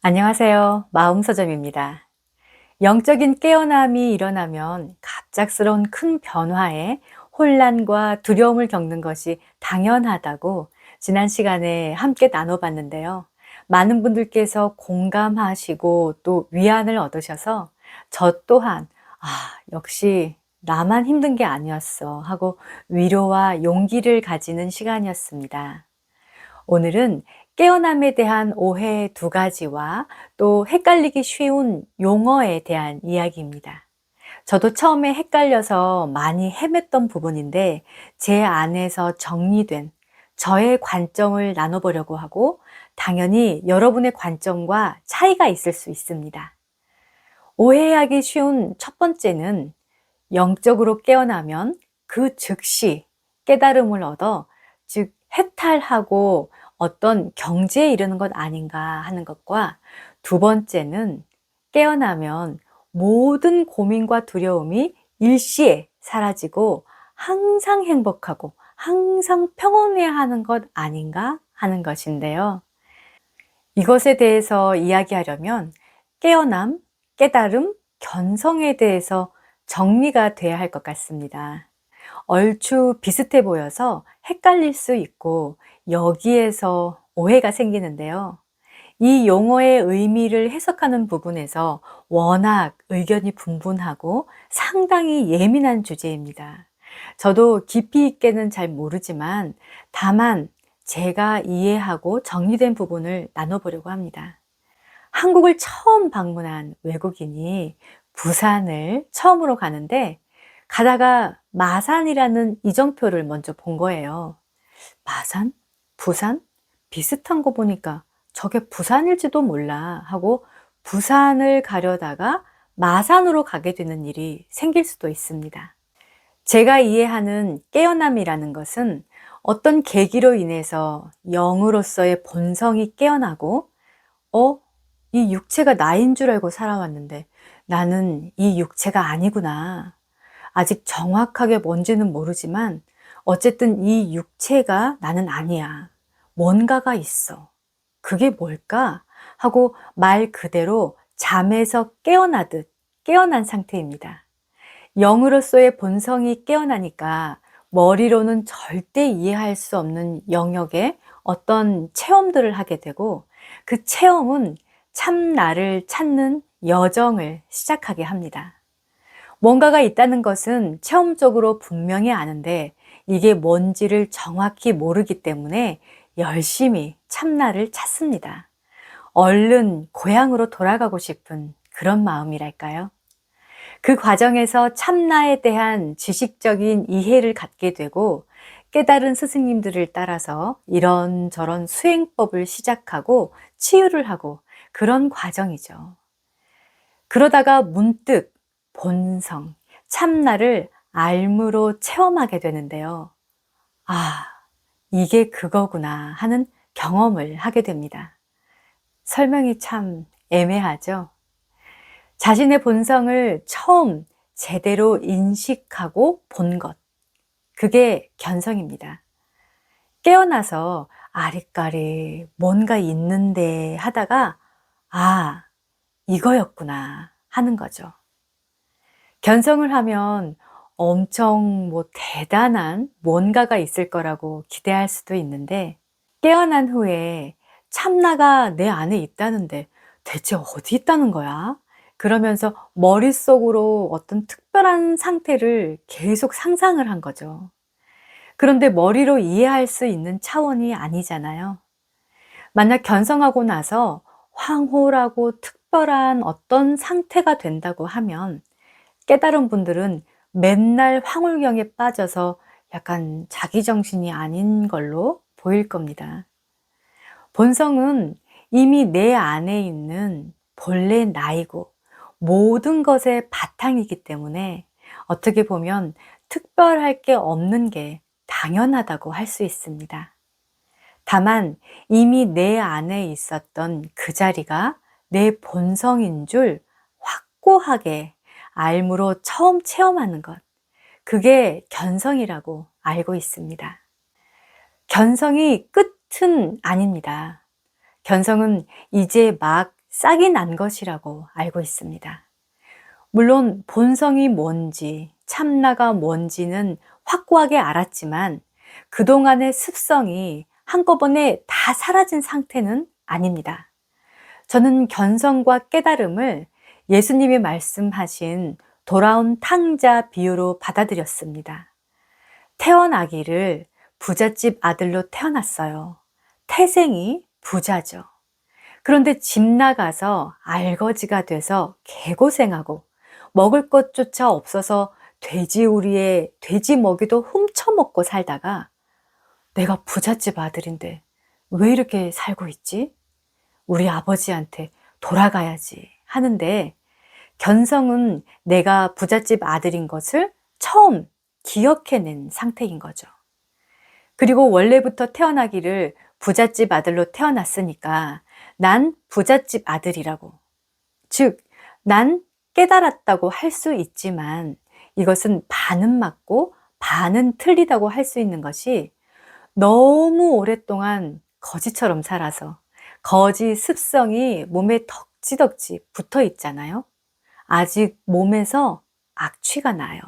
안녕하세요. 마음서점입니다. 영적인 깨어남이 일어나면 갑작스러운 큰 변화에 혼란과 두려움을 겪는 것이 당연하다고 지난 시간에 함께 나눠봤는데요. 많은 분들께서 공감하시고 또 위안을 얻으셔서 저 또한, 역시 나만 힘든 게 아니었어 하고 위로와 용기를 가지는 시간이었습니다. 오늘은 깨어남에 대한 오해 두 가지와 또 헷갈리기 쉬운 용어에 대한 이야기입니다. 저도 처음에 헷갈려서 많이 헤맸던 부분인데 제 안에서 정리된 저의 관점을 나눠보려고 하고 당연히 여러분의 관점과 차이가 있을 수 있습니다. 오해하기 쉬운 첫 번째는 영적으로 깨어나면 그 즉시 깨달음을 얻어 즉 해탈하고 어떤 경지에 이르는 것 아닌가 하는 것과 두 번째는 깨어나면 모든 고민과 두려움이 일시에 사라지고 항상 행복하고 항상 평온해야 하는 것 아닌가 하는 것인데요. 이것에 대해서 이야기하려면 깨어남, 깨달음, 견성에 대해서 정리가 돼야 할 것 같습니다. 얼추 비슷해 보여서 헷갈릴 수 있고 여기에서 오해가 생기는데요. 이 용어의 의미를 해석하는 부분에서 워낙 의견이 분분하고 상당히 예민한 주제입니다. 저도 깊이 있게는 잘 모르지만 다만 제가 이해하고 정리된 부분을 나눠보려고 합니다. 한국을 처음 방문한 외국인이 부산을 처음으로 가는데 가다가 마산이라는 이정표를 먼저 본 거예요. 마산? 부산? 비슷한 거 보니까 저게 부산일지도 몰라 하고 부산을 가려다가 마산으로 가게 되는 일이 생길 수도 있습니다. 제가 이해하는 깨어남이라는 것은 어떤 계기로 인해서 영으로서의 본성이 깨어나고 어? 이 육체가 나인 줄 알고 살아왔는데 나는 이 육체가 아니구나. 아직 정확하게 뭔지는 모르지만 어쨌든 이 육체가 나는 아니야. 뭔가가 있어. 그게 뭘까? 하고 말 그대로 잠에서 깨어나듯 깨어난 상태입니다. 영으로서의 본성이 깨어나니까 머리로는 절대 이해할 수 없는 영역에 어떤 체험들을 하게 되고 그 체험은 참 나를 찾는 여정을 시작하게 합니다. 뭔가가 있다는 것은 체험적으로 분명히 아는데 이게 뭔지를 정확히 모르기 때문에 열심히 참나를 찾습니다. 얼른 고향으로 돌아가고 싶은 그런 마음이랄까요? 그 과정에서 참나에 대한 지식적인 이해를 갖게 되고 깨달은 스승님들을 따라서 이런저런 수행법을 시작하고 치유를 하고 그런 과정이죠. 그러다가 문득 본성, 참나를 알무로 체험하게 되는데요. 아, 이게 그거구나 하는 경험을 하게 됩니다. 설명이 참 애매하죠? 자신의 본성을 처음 제대로 인식하고 본 것. 그게 견성입니다. 깨어나서 아리까리 뭔가 있는데 하다가 아, 이거였구나 하는 거죠. 견성을 하면 엄청 대단한 뭔가가 있을 거라고 기대할 수도 있는데 깨어난 후에 참나가 내 안에 있다는데 대체 어디 있다는 거야? 그러면서 머릿속으로 어떤 특별한 상태를 계속 상상을 한 거죠. 그런데 머리로 이해할 수 있는 차원이 아니잖아요. 만약 견성하고 나서 황홀하고 특별한 어떤 상태가 된다고 하면 깨달은 분들은 맨날 황홀경에 빠져서 약간 자기 정신이 아닌 걸로 보일 겁니다. 본성은 이미 내 안에 있는 본래 나이고 모든 것의 바탕이기 때문에 어떻게 보면 특별할 게 없는 게 당연하다고 할 수 있습니다. 다만 이미 내 안에 있었던 그 자리가 내 본성인 줄 확고하게 알무로 처음 체험하는 것, 그게 견성이라고 알고 있습니다. 견성이 끝은 아닙니다. 견성은 이제 막 싹이 난 것이라고 알고 있습니다. 물론 본성이 뭔지, 참나가 뭔지는 확고하게 알았지만 그동안의 습성이 한꺼번에 다 사라진 상태는 아닙니다. 저는 견성과 깨달음을 예수님이 말씀하신 돌아온 탕자 비유로 받아들였습니다. 태어나기를 부잣집 아들로 태어났어요. 태생이 부자죠. 그런데 집 나가서 알거지가 돼서 개고생하고 먹을 것조차 없어서 돼지우리에 돼지 먹이도 훔쳐먹고 살다가 내가 부잣집 아들인데 왜 이렇게 살고 있지? 우리 아버지한테 돌아가야지 하는데 견성은 내가 부잣집 아들인 것을 처음 기억해낸 상태인 거죠. 그리고 원래부터 태어나기를 부잣집 아들로 태어났으니까 난 부잣집 아들이라고. 즉, 난 깨달았다고 할 수 있지만 이것은 반은 맞고 반은 틀리다고 할 수 있는 것이 너무 오랫동안 거지처럼 살아서 거지 습성이 몸에 덕지덕지 붙어 있잖아요. 아직 몸에서 악취가 나요.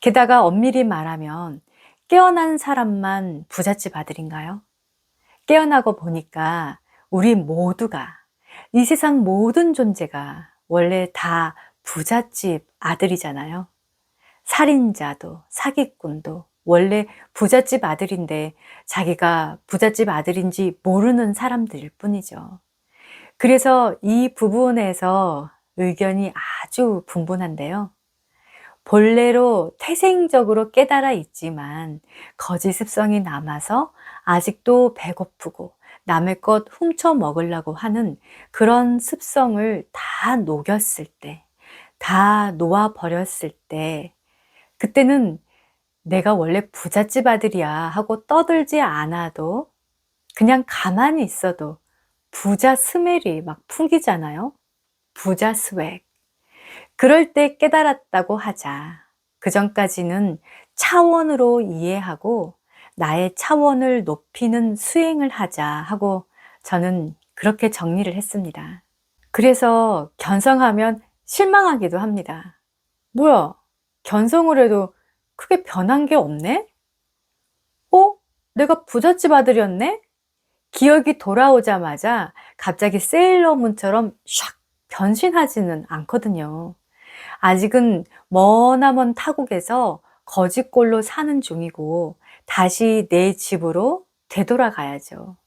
게다가 엄밀히 말하면 깨어난 사람만 부잣집 아들인가요? 깨어나고 보니까 우리 모두가 이 세상 모든 존재가 원래 다 부잣집 아들이잖아요. 살인자도 사기꾼도 원래 부잣집 아들인데 자기가 부잣집 아들인지 모르는 사람들일 뿐이죠. 그래서 이 부분에서 의견이 아주 분분한데요. 본래로 태생적으로 깨달아 있지만 거짓 습성이 남아서 아직도 배고프고 남의 것 훔쳐 먹으려고 하는 그런 습성을 다 녹였을 때, 다 놓아버렸을 때, 그때는 내가 원래 부잣집 아들이야 하고 떠들지 않아도 그냥 가만히 있어도 부자 스멜이 막 풍기잖아요. 부자 스웩. 그럴 때 깨달았다고 하자. 그 전까지는 차원으로 이해하고 나의 차원을 높이는 수행을 하자 하고 저는 그렇게 정리를 했습니다. 그래서 견성하면 실망하기도 합니다. 뭐야, 견성을 해도 크게 변한 게 없네? 어? 내가 부잣집 아들이었네? 기억이 돌아오자마자 갑자기 세일러문처럼 샥 변신하지는 않거든요. 아직은 머나먼 타국에서 거지꼴로 사는 중이고 다시 내 집으로 되돌아가야죠.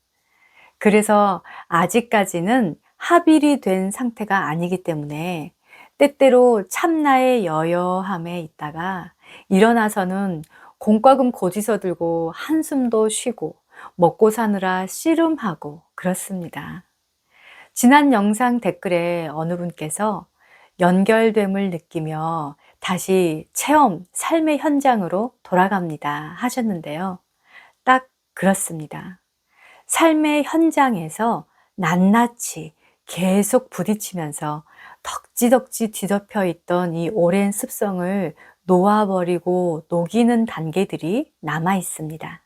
그래서 아직까지는 합일이 된 상태가 아니기 때문에 때때로 참나의 여여함에 있다가 일어나서는 공과금 고지서 들고 한숨도 쉬고 먹고 사느라 씨름하고 그렇습니다. 지난 영상 댓글에 어느 분께서 연결됨을 느끼며 다시 체험, 삶의 현장으로 돌아갑니다 하셨는데요. 딱 그렇습니다. 삶의 현장에서 낱낱이 계속 부딪히면서 덕지덕지 뒤덮여 있던 이 오랜 습성을 놓아버리고 녹이는 단계들이 남아 있습니다.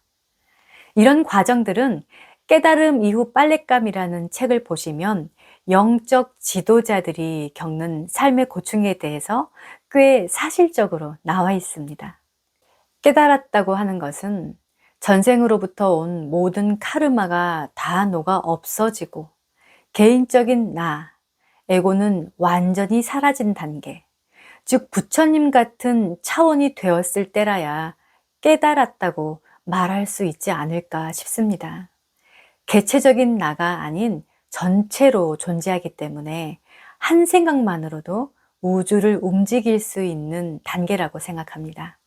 이런 과정들은 깨달음 이후 빨랫감이라는 책을 보시면 영적 지도자들이 겪는 삶의 고충에 대해서 꽤 사실적으로 나와 있습니다. 깨달았다고 하는 것은 전생으로부터 온 모든 카르마가 다 녹아 없어지고 개인적인 나, 에고는 완전히 사라진 단계, 즉 부처님 같은 차원이 되었을 때라야 깨달았다고 말할 수 있지 않을까 싶습니다. 개체적인 나가 아닌 전체로 존재하기 때문에 한 생각만으로도 우주를 움직일 수 있는 단계라고 생각합니다.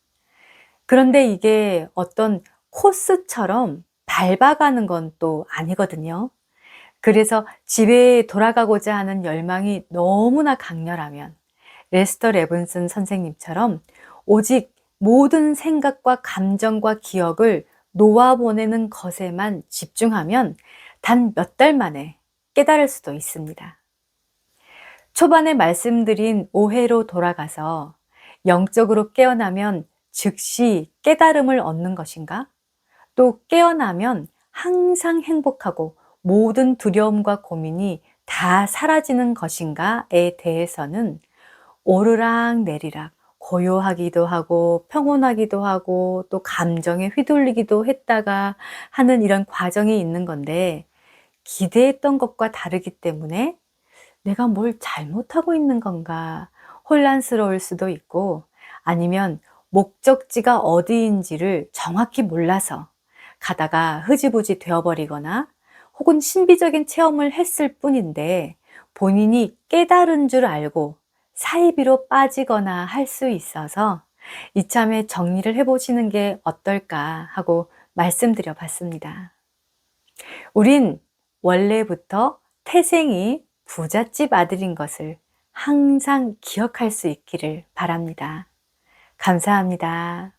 그런데 이게 어떤 코스처럼 밟아가는 건 또 아니거든요. 그래서 집에 돌아가고자 하는 열망이 너무나 강렬하면 레스터 레븐슨 선생님처럼 오직 모든 생각과 감정과 기억을 놓아보내는 것에만 집중하면 단 몇 달 만에 깨달을 수도 있습니다. 초반에 말씀드린 오해로 돌아가서 영적으로 깨어나면 즉시 깨달음을 얻는 것인가? 또 깨어나면 항상 행복하고 모든 두려움과 고민이 다 사라지는 것인가에 대해서는 오르락 내리락 고요하기도 하고 평온하기도 하고 또 감정에 휘둘리기도 했다가 하는 이런 과정이 있는 건데, 기대했던 것과 다르기 때문에 '내가 뭘 잘못하고 있는 건가?' 혼란스러울 수도 있고, 아니면 목적지가 어디인지를 정확히 몰라서 가다가 흐지부지 되어 버리거나, 혹은 신비적인 체험을 했을 뿐인데 본인이 깨달은 줄 알고 사이비로 빠지거나 할 수 있어서 이참에 정리를 해 보시는 게 어떨까 하고 말씀드려 봤습니다. 우린 원래부터 태생이 부잣집 아들인 것을 항상 기억할 수 있기를 바랍니다. 감사합니다.